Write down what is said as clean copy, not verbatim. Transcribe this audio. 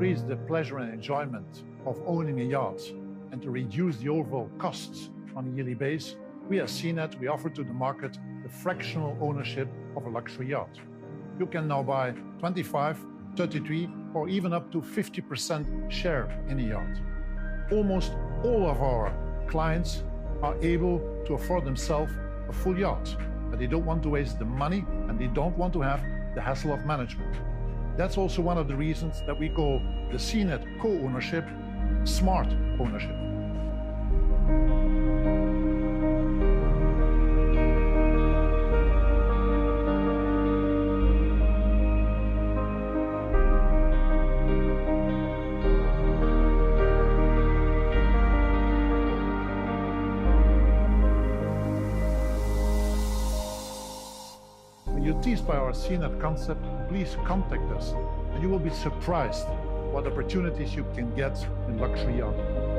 increase the pleasure and enjoyment of owning a yacht and to reduce the overall costs on a yearly basis, we at SeaNet, we offer to the market the fractional ownership of a luxury yacht. You can now buy 25, 33, or even up to 50% share in a yacht. Almost all of our clients are able to afford themselves a full yacht, but they don't want to waste the money and they don't want to have the hassle of management. That's also one of the reasons that we call the SeaNet co-ownership smart ownership. When you're teased by our SeaNet concept, please contact us and you will be surprised what opportunities you can get in luxury yachting.